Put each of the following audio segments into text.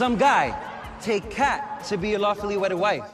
Some guy take Kat to be your lawfully wedded wife.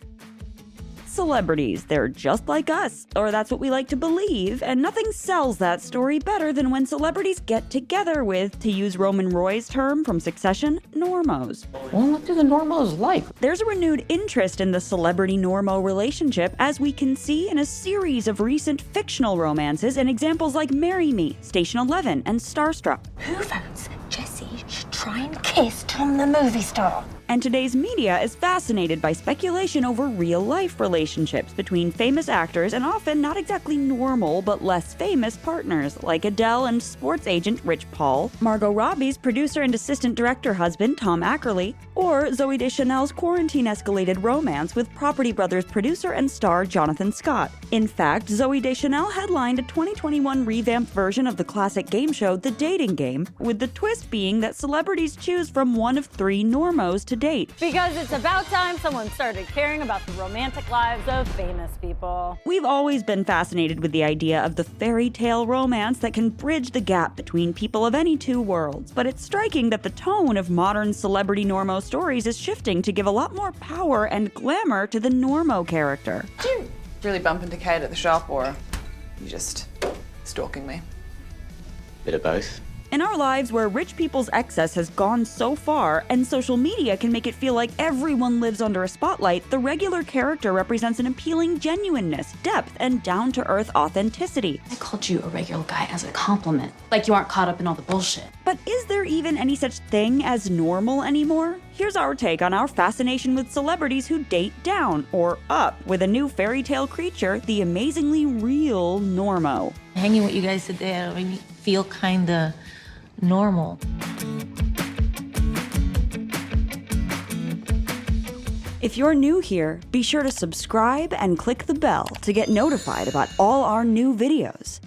Celebrities, they're just like us, or that's what we like to believe, and nothing sells that story better than when celebrities get together with, to use Roman Roy's term from Succession, normos. Well, what do the normos like? There's a renewed interest in the celebrity-normo relationship, as we can see in a series of recent fictional romances and examples like Marry Me, Station 11, and Starstruck. Who votes Jesse should try and kiss Tom the movie star? And today's media is fascinated by speculation over real-life relationships between famous actors and often not exactly normal but less famous partners, like Adele and sports agent Rich Paul, Margot Robbie's producer and assistant director husband Tom Ackerley, or Zooey Deschanel's quarantine-escalated romance with Property Brothers producer and star Jonathan Scott. In fact, Zooey Deschanel headlined a 2021 revamped version of the classic game show The Dating Game, with the twist being that celebrities choose from one of 3 normos to date. Because it's about time someone started caring about the romantic lives of famous people. We've always been fascinated with the idea of the fairy tale romance that can bridge the gap between people of any 2 worlds, but it's striking that the tone of modern celebrity normo stories is shifting to give a lot more power and glamour to the normo character. Did you really bump into Kate at the shop, or you just stalking me? Bit of both. In our lives where rich people's excess has gone so far, and social media can make it feel like everyone lives under a spotlight, the regular character represents an appealing genuineness, depth, and down-to-earth authenticity. I called you a regular guy as a compliment. Like you aren't caught up in all the bullshit. But is there even any such thing as normal anymore? Here's our take on our fascination with celebrities who date down, or up, with a new fairy tale creature, the amazingly real Normo. Hanging with you guys today made me feel kinda normal. If you're new here, be sure to subscribe and click the bell to get notified about all our new videos.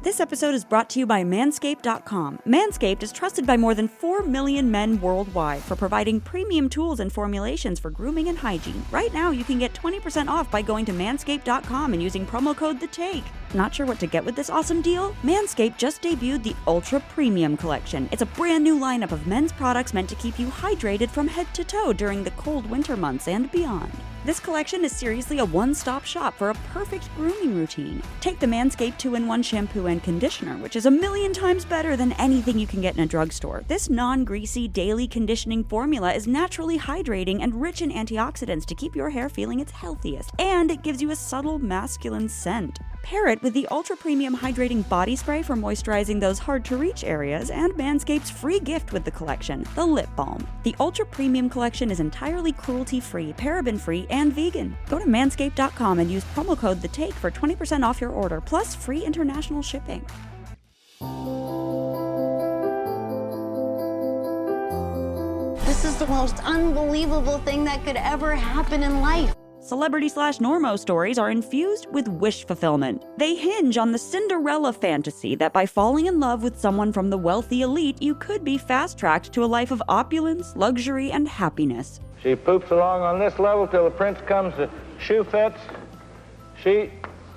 This episode is brought to you by Manscaped.com. Manscaped is trusted by more than 4 million men worldwide for providing premium tools and formulations for grooming and hygiene. Right now, you can get 20% off by going to Manscaped.com and using promo code THETAKE. Not sure what to get with this awesome deal? Manscaped just debuted the Ultra Premium Collection. It's a brand new lineup of men's products meant to keep you hydrated from head to toe during the cold winter months and beyond. This collection is seriously a one-stop shop for a perfect grooming routine. Take the Manscaped 2-in-1 shampoo and conditioner, which is 1,000,000 times better than anything you can get in a drugstore. This non-greasy daily conditioning formula is naturally hydrating and rich in antioxidants to keep your hair feeling its healthiest, and it gives you a subtle masculine scent. Pair it with the Ultra Premium Hydrating Body Spray for moisturizing those hard-to-reach areas, and Manscaped's free gift with the collection, the Lip Balm. The Ultra Premium Collection is entirely cruelty-free, paraben-free, and vegan. Go to Manscaped.com and use promo code THETAKE for 20% off your order, plus free international shipping. This is the most unbelievable thing that could ever happen in life. Celebrity/normo stories are infused with wish fulfillment. They hinge on the Cinderella fantasy that by falling in love with someone from the wealthy elite, you could be fast-tracked to a life of opulence, luxury, and happiness. She poops along on this level till the prince comes to shoe fits. She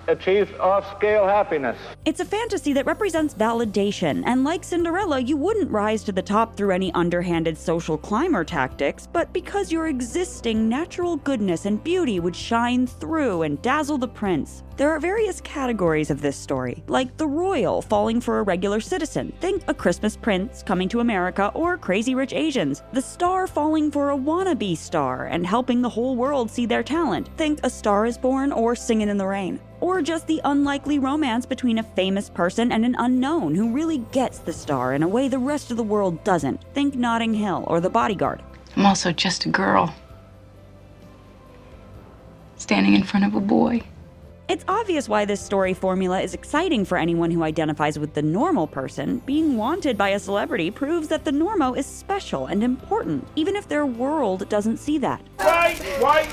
achieves off-scale happiness. It's a fantasy that represents validation, and like Cinderella, you wouldn't rise to the top through any underhanded social climber tactics, but because your existing natural goodness and beauty would shine through and dazzle the prince. There are various categories of this story, like the royal falling for a regular citizen. Think A Christmas Prince coming to America, or Crazy Rich Asians. The star falling for a wannabe star and helping the whole world see their talent. Think A Star is Born or Singin' in the Rain. Or just the unlikely romance between a famous person and an unknown who really gets the star in a way the rest of the world doesn't. Think Notting Hill or The Bodyguard. I'm also just a girl standing in front of a boy. It's obvious why this story formula is exciting for anyone who identifies with the normal person. Being wanted by a celebrity proves that the normo is special and important, even if their world doesn't see that. Wait!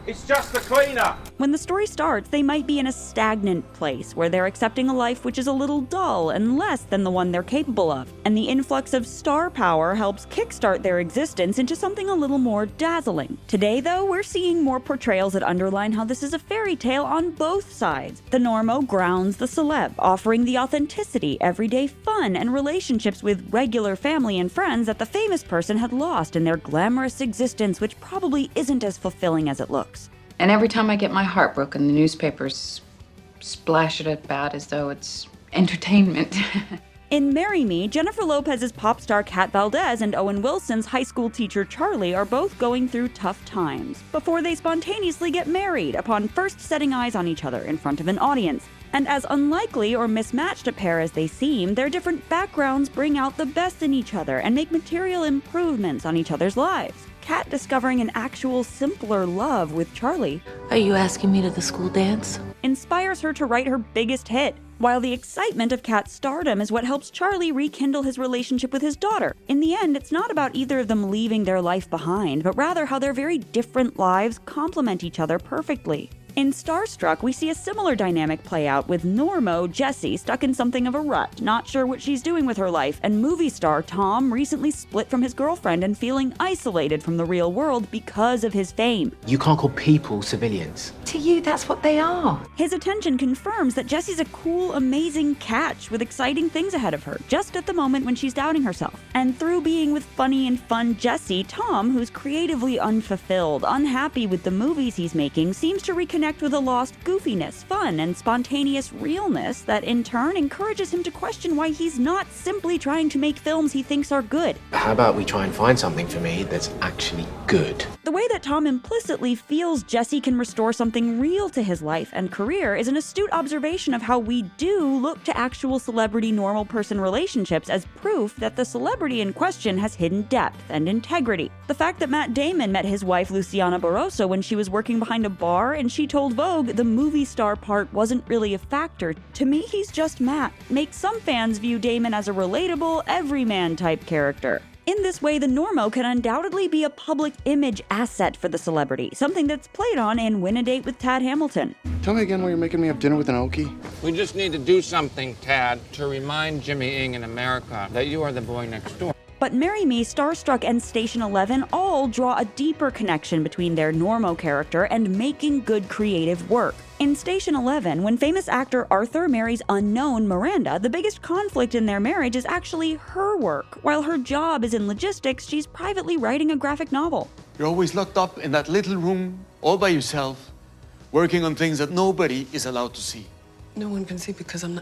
It's just the cleaner! When the story starts, they might be in a stagnant place where they're accepting a life which is a little dull and less than the one they're capable of. And the influx of star power helps kickstart their existence into something a little more dazzling. Today, though, we're seeing more portrayals that underline how this is a fairy tale on both both sides. The normo grounds the celeb, offering the authenticity, everyday fun, and relationships with regular family and friends that the famous person had lost in their glamorous existence, which probably isn't as fulfilling as it looks. And every time I get my heart broken, the newspapers splash it about as though it's entertainment. In Marry Me, Jennifer Lopez's pop star Kat Valdez and Owen Wilson's high school teacher Charlie are both going through tough times before they spontaneously get married upon first setting eyes on each other in front of an audience. And as unlikely or mismatched a pair as they seem, their different backgrounds bring out the best in each other and make material improvements on each other's lives. Kat discovering an actual simpler love with Charlie Are you asking me to the school dance? inspires her to write her biggest hit, while the excitement of Kat's stardom is what helps Charlie rekindle his relationship with his daughter. In the end, it's not about either of them leaving their life behind, but rather how their very different lives complement each other perfectly. In Starstruck, we see a similar dynamic play out with Normo, Jessie, stuck in something of a rut, not sure what she's doing with her life, and movie star Tom recently split from his girlfriend and feeling isolated from the real world because of his fame. You can't call people civilians. To you, that's what they are. His attention confirms that Jessie's a cool, amazing catch with exciting things ahead of her, just at the moment when she's doubting herself. And through being with funny and fun Jessie, Tom, who's creatively unfulfilled, unhappy with the movies he's making, seems to reconnect with a lost goofiness, fun, and spontaneous realness that in turn encourages him to question why he's not simply trying to make films he thinks are good. How about we try and find something for me that's actually good? The way that Tom implicitly feels Jessie can restore something real to his life and career is an astute observation of how we do look to actual celebrity-normal person relationships as proof that the celebrity in question has hidden depth and integrity. The fact that Matt Damon met his wife Luciana Barroso when she was working behind a bar and she told Vogue the movie star part wasn't really a factor. To me, he's just Matt. Makes some fans view Damon as a relatable, everyman type character. In this way, the normo can undoubtedly be a public image asset for the celebrity, something that's played on in Win a Date with Tad Hamilton. Tell me again why you're making me have dinner with an Okie? We just need to do something, Tad, to remind Jimmy Ing in America that you are the boy next door. But Marry Me, Starstruck, and Station 11 all draw a deeper connection between their normo character and making good creative work. In Station 11, when famous actor Arthur marries unknown Miranda, the biggest conflict in their marriage is actually her work. While her job is in logistics, she's privately writing a graphic novel. You're always locked up in that little room, all by yourself, working on things that nobody is allowed to see. No one can see because I'm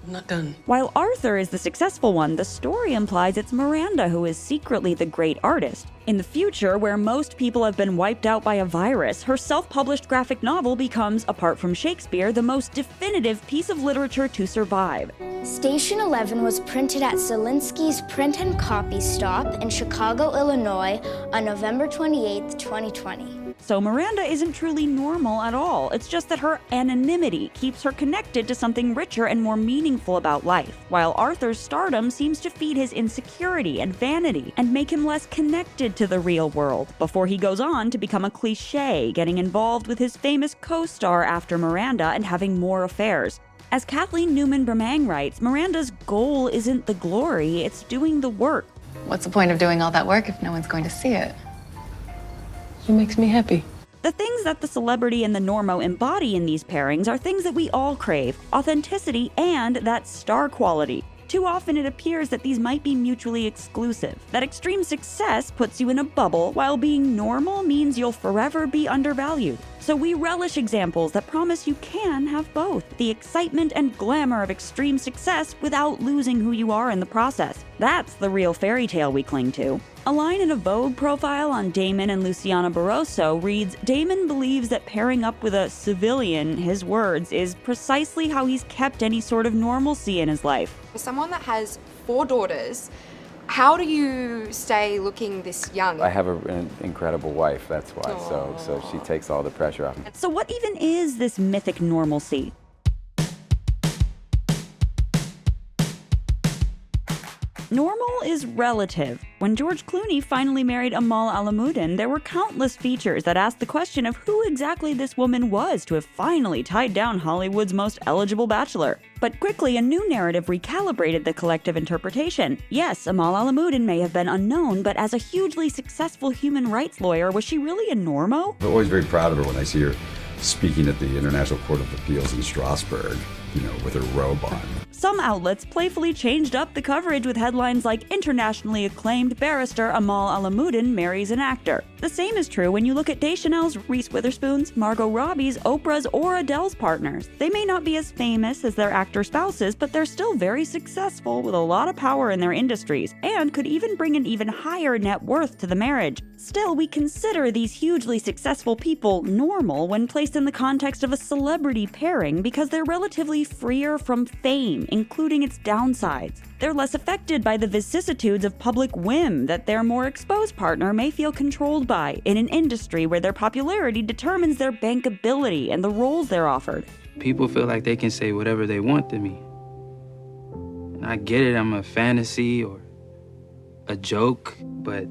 not done. While Arthur is the successful one, the story implies it's Miranda who is secretly the great artist. In the future, where most people have been wiped out by a virus, her self-published graphic novel becomes, apart from Shakespeare, the most definitive piece of literature to survive. Station 11 was printed at Zelinsky's Print and Copy Stop in Chicago, Illinois on November 28, 2020. So Miranda isn't truly normal at all. It's just that her anonymity keeps her connected to something richer and more meaningful about life, while Arthur's stardom seems to feed his insecurity and vanity and make him less connected to the real world, before he goes on to become a cliché, getting involved with his famous co-star after Miranda and having more affairs. As Kathleen Newman Bramang writes, Miranda's goal isn't the glory, it's doing the work. What's the point of doing all that work if no one's going to see it? It makes me happy. The things that the celebrity and the normo embody in these pairings are things that we all crave: authenticity and that star quality. Too often it appears that these might be mutually exclusive, that extreme success puts you in a bubble, while being normal means you'll forever be undervalued. So we relish examples that promise you can have both, the excitement and glamour of extreme success without losing who you are in the process. That's the real fairy tale we cling to. A line in a Vogue profile on Damon and Luciana Barroso reads, "Damon believes that pairing up with a civilian, his words, is precisely how he's kept any sort of normalcy in his life." For someone that has 4 daughters, how do you stay looking this young? I have an incredible wife, that's why. So she takes all the pressure off. So what even is this mythic normalcy? Normal is relative. When George Clooney finally married Amal Alamuddin, there were countless features that asked the question of who exactly this woman was to have finally tied down Hollywood's most eligible bachelor. But quickly, a new narrative recalibrated the collective interpretation. Yes, Amal Alamuddin may have been unknown, but as a hugely successful human rights lawyer, was she really a normo? I'm always very proud of her when I see her speaking at the International Court of Appeals in Strasbourg, with her robe on. Some outlets playfully changed up the coverage with headlines like internationally acclaimed barrister Amal Alamuddin marries an actor. The same is true when you look at Deschanel's, Reese Witherspoon's, Margot Robbie's, Oprah's, or Adele's partners. They may not be as famous as their actor spouses, but they're still very successful with a lot of power in their industries, and could even bring an even higher net worth to the marriage. Still, we consider these hugely successful people normal when placed in the context of a celebrity pairing because they're relatively freer from fame, including its downsides. They're less affected by the vicissitudes of public whim that their more exposed partner may feel controlled by in an industry where their popularity determines their bankability and the roles they're offered. People feel like they can say whatever they want to me. And I get it, I'm a fantasy or a joke, but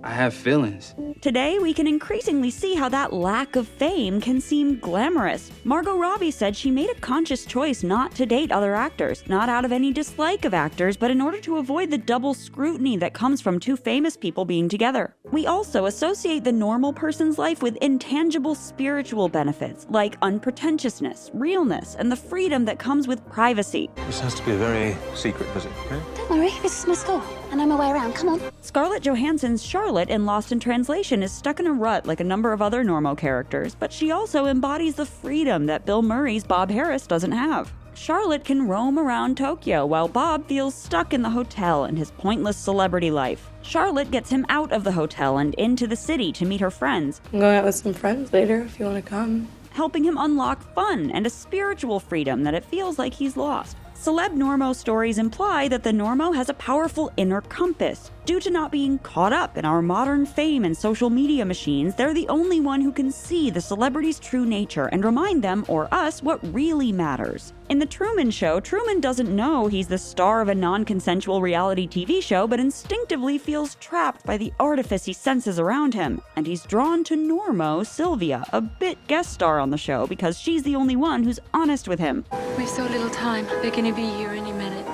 I have feelings. Today, we can increasingly see how that lack of fame can seem glamorous. Margot Robbie said she made a conscious choice not to date other actors, not out of any dislike of actors, but in order to avoid the double scrutiny that comes from two famous people being together. We also associate the normal person's life with intangible spiritual benefits, like unpretentiousness, realness, and the freedom that comes with privacy. This has to be a very secret visit, okay? Don't worry, this is my school, and I'm away around. Come on. Scarlett Johansson's Charlotte in Lost in Translation is stuck in a rut like a number of other Normo characters, but she also embodies the freedom that Bill Murray's Bob Harris doesn't have. Charlotte can roam around Tokyo while Bob feels stuck in the hotel in his pointless celebrity life. Charlotte gets him out of the hotel and into the city to meet her friends. I'm going out with some friends later if you want to come. Helping him unlock fun and a spiritual freedom that it feels like he's lost. Celeb Normo stories imply that the Normo has a powerful inner compass. Due to not being caught up in our modern fame and social media machines, they're the only one who can see the celebrity's true nature and remind them, or us, what really matters. In The Truman Show, Truman doesn't know he's the star of a non-consensual reality TV show, but instinctively feels trapped by the artifice he senses around him. And he's drawn to Normo, Sylvia, a bit guest star on the show because she's the only one who's honest with him. We have so little time. They're gonna be here any minute.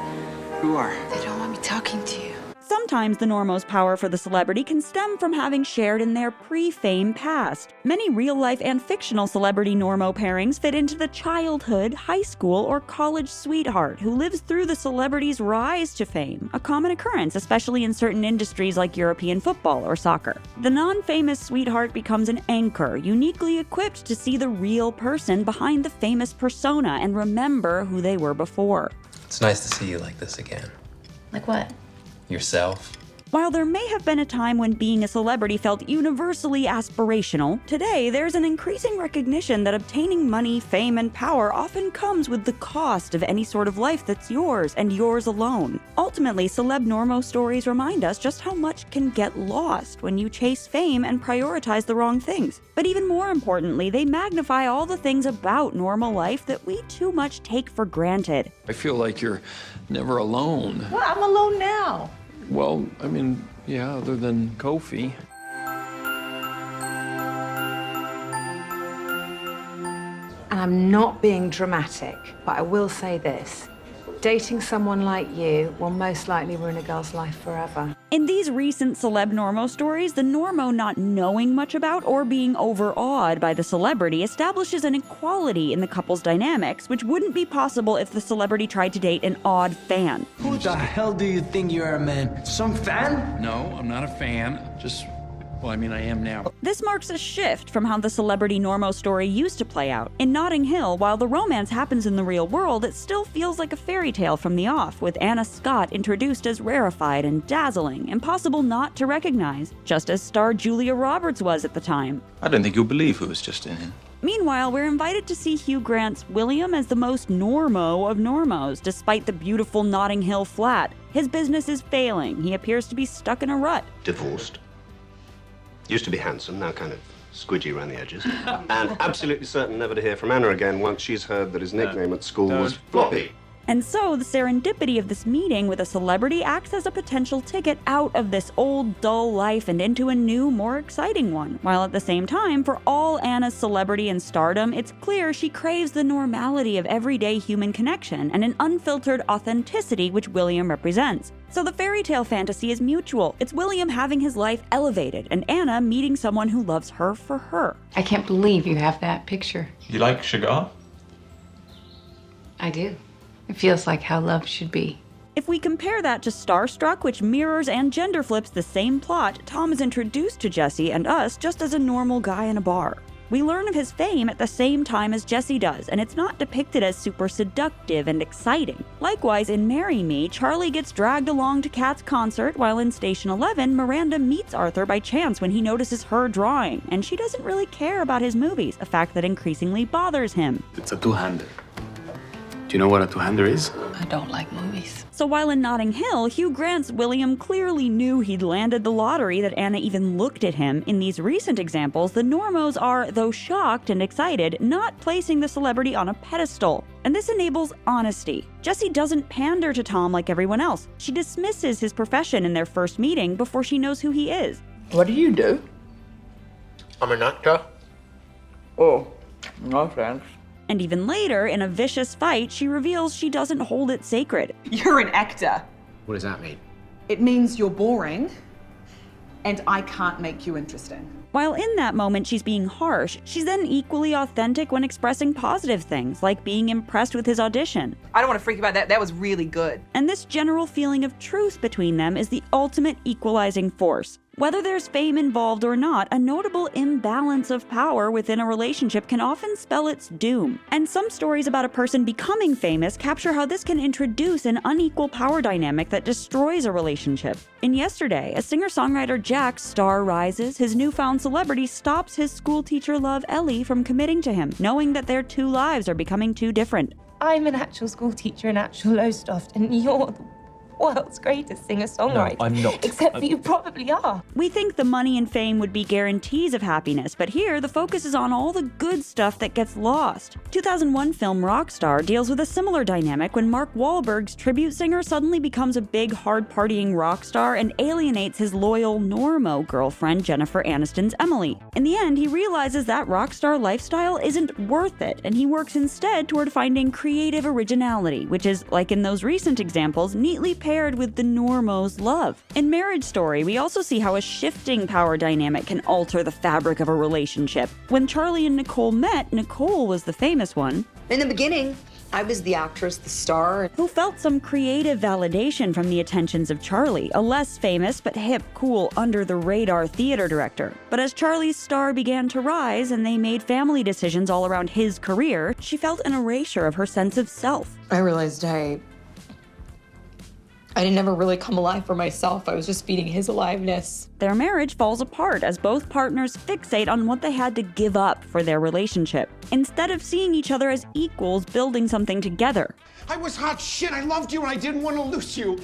Who are? They don't want me talking to you. Sometimes the Normo's power for the celebrity can stem from having shared in their pre-fame past. Many real-life and fictional celebrity Normo pairings fit into the childhood, high school, or college sweetheart who lives through the celebrity's rise to fame, a common occurrence, especially in certain industries like European football or soccer. The non-famous sweetheart becomes an anchor, uniquely equipped to see the real person behind the famous persona and remember who they were before. It's nice to see you like this again. Like what? Yourself. While there may have been a time when being a celebrity felt universally aspirational, today there's an increasing recognition that obtaining money, fame, and power often comes with the cost of any sort of life that's yours and yours alone. Ultimately, celeb Normo stories remind us just how much can get lost when you chase fame and prioritize the wrong things. But even more importantly, they magnify all the things about normal life that we too much take for granted. I feel like you're never alone. Well, I'm alone now. Well, I mean, yeah, other than Kofi. And I'm not being dramatic, but I will say this. Dating someone like you will most likely ruin a girl's life forever. In these recent celeb Normo stories, the Normo not knowing much about or being overawed by the celebrity establishes an equality in the couple's dynamics, which wouldn't be possible if the celebrity tried to date an odd fan. Who the hell do you think you are, man? Some fan? No, I'm not a fan. Well, I mean, I am now. This marks a shift from how the celebrity Normo story used to play out. In Notting Hill, while the romance happens in the real world, it still feels like a fairy tale from the off, with Anna Scott introduced as rarefied and dazzling, impossible not to recognize, just as star Julia Roberts was at the time. I don't think you'll believe who was just in here. Meanwhile, we're invited to see Hugh Grant's William as the most Normo of Normos, despite the beautiful Notting Hill flat. His business is failing. He appears to be stuck in a rut. Divorced. Used to be handsome, now kind of squidgy around the edges. And absolutely certain never to hear from Anna again once she's heard that his nickname at school was Floppy. And so the serendipity of this meeting with a celebrity acts as a potential ticket out of this old, dull life and into a new, more exciting one. While at the same time, for all Anna's celebrity and stardom, it's clear she craves the normality of everyday human connection and an unfiltered authenticity which William represents. So the fairy tale fantasy is mutual. It's William having his life elevated and Anna meeting someone who loves her for her. I can't believe you have that picture. You like sugar? I do. It feels like how love should be. If we compare that to Starstruck, which mirrors and gender flips the same plot, Tom is introduced to Jesse and us just as a normal guy in a bar. We learn of his fame at the same time as Jesse does, and it's not depicted as super seductive and exciting. Likewise, in Marry Me, Charlie gets dragged along to Kat's concert, while in Station 11, Miranda meets Arthur by chance when he notices her drawing, and she doesn't really care about his movies, a fact that increasingly bothers him. It's a two-hander. Do you know what a two-hander is? I don't like movies. So while in Notting Hill, Hugh Grant's William clearly knew he'd landed the lottery that Anna even looked at him, in these recent examples, the Normos are, though shocked and excited, not placing the celebrity on a pedestal. And this enables honesty. Jessie doesn't pander to Tom like everyone else. She dismisses his profession in their first meeting before she knows who he is. What do you do? I'm an actor. Oh, no thanks. And even later, in a vicious fight, she reveals she doesn't hold it sacred. You're an actor. What does that mean? It means you're boring, and I can't make you interesting. While in that moment she's being harsh, she's then equally authentic when expressing positive things, like being impressed with his audition. I don't want to freak about that. That was really good. And this general feeling of truth between them is the ultimate equalizing force. Whether there's fame involved or not, a notable imbalance of power within a relationship can often spell its doom. And some stories about a person becoming famous capture how this can introduce an unequal power dynamic that destroys a relationship. In Yesterday, a singer-songwriter Jack's star rises, his newfound celebrity stops his schoolteacher love Ellie from committing to him, knowing that their two lives are becoming too different. I'm an actual school teacher in actual Lowestoft, and you're the world's greatest singer-songwriter. No, I'm not. Except for you probably are. We think the money and fame would be guarantees of happiness, but here the focus is on all the good stuff that gets lost. 2001 film Rockstar deals with a similar dynamic when Mark Wahlberg's tribute singer suddenly becomes a big, hard-partying rock star and alienates his loyal Normo girlfriend Jennifer Aniston's Emily. In the end, he realizes that rock star lifestyle isn't worth it, and he works instead toward finding creative originality, which is, like in those recent examples, neatly paired with the Normo's love. In Marriage Story, we also see how a shifting power dynamic can alter the fabric of a relationship. When Charlie and Nicole met, Nicole was the famous one. In the beginning, I was the actress, the star. Who felt some creative validation from the attentions of Charlie, a less famous but hip, cool, under-the-radar theater director. But as Charlie's star began to rise and they made family decisions all around his career, she felt an erasure of her sense of self. I realized I didn't ever really come alive for myself. I was just feeding his aliveness. Their marriage falls apart as both partners fixate on what they had to give up for their relationship, instead of seeing each other as equals building something together. I was hot shit. I loved you and I didn't want to lose you.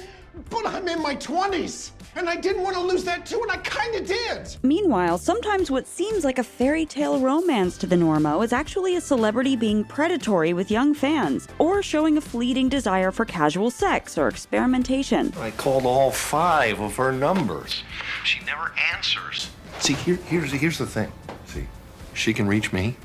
But I'm in my 20s. And I didn't want to lose that too, and I kind of did. Meanwhile, sometimes what seems like a fairy tale romance to the Normo is actually a celebrity being predatory with young fans, or showing a fleeting desire for casual sex or experimentation. I called all 5 of her numbers. She never answers. See, here's the thing. See, she can reach me,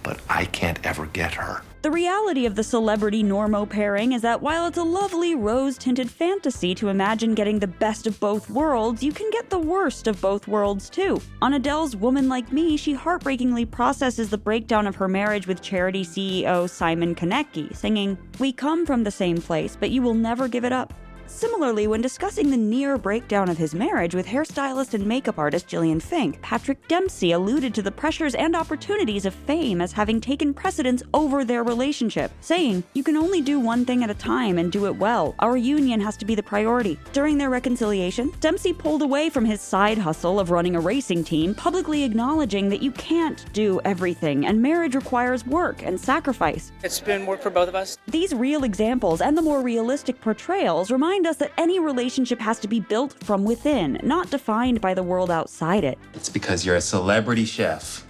but I can't ever get her. The reality of the celebrity-normo pairing is that while it's a lovely rose-tinted fantasy to imagine getting the best of both worlds, you can get the worst of both worlds too. On Adele's Woman Like Me, she heartbreakingly processes the breakdown of her marriage with Charity CEO Simon Konecki, singing, "We come from the same place, but you will never give it up." Similarly, when discussing the near breakdown of his marriage with hairstylist and makeup artist Gillian Fink, Patrick Dempsey alluded to the pressures and opportunities of fame as having taken precedence over their relationship, saying, "You can only do one thing at a time and do it well. Our union has to be the priority." During their reconciliation, Dempsey pulled away from his side hustle of running a racing team, publicly acknowledging that you can't do everything and marriage requires work and sacrifice. It's been work for both of us. These real examples and the more realistic portrayals remind us that any relationship has to be built from within, not defined by the world outside it. It's because you're a celebrity chef.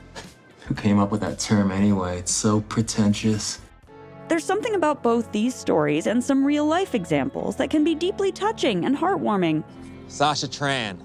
Who came up with that term anyway? It's so pretentious. There's something about both these stories and some real-life examples that can be deeply touching and heartwarming. Sasha Tran,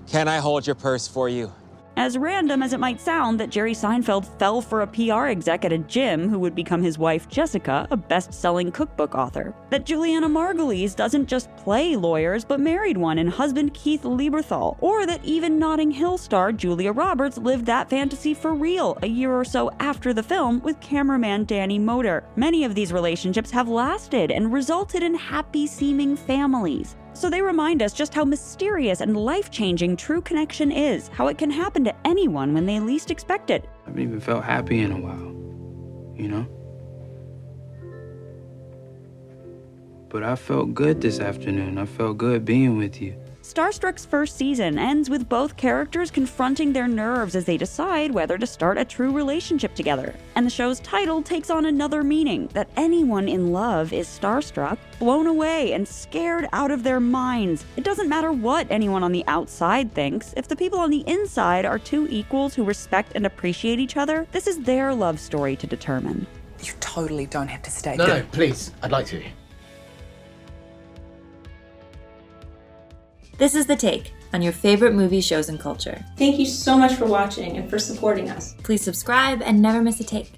can I hold your purse for you? As random as it might sound that Jerry Seinfeld fell for a PR exec at a gym who would become his wife Jessica, a best-selling cookbook author. That Juliana Margulies doesn't just play lawyers but married one in husband Keith Lieberthal. Or that even Notting Hill star Julia Roberts lived that fantasy for real a year or so after the film with cameraman Danny Moder. Many of these relationships have lasted and resulted in happy-seeming families. So they remind us just how mysterious and life-changing true connection is, how it can happen to anyone when they least expect it. I haven't even felt happy in a while, you know? But I felt good this afternoon. I felt good being with you. Starstruck's first season ends with both characters confronting their nerves as they decide whether to start a true relationship together. And the show's title takes on another meaning, that anyone in love is starstruck, blown away, and scared out of their minds. It doesn't matter what anyone on the outside thinks. If the people on the inside are two equals who respect and appreciate each other, this is their love story to determine. You totally don't have to stay. No, please. I'd like to. This is The Take on your favorite movies, shows, and culture. Thank you so much for watching and for supporting us. Please subscribe and never miss a take.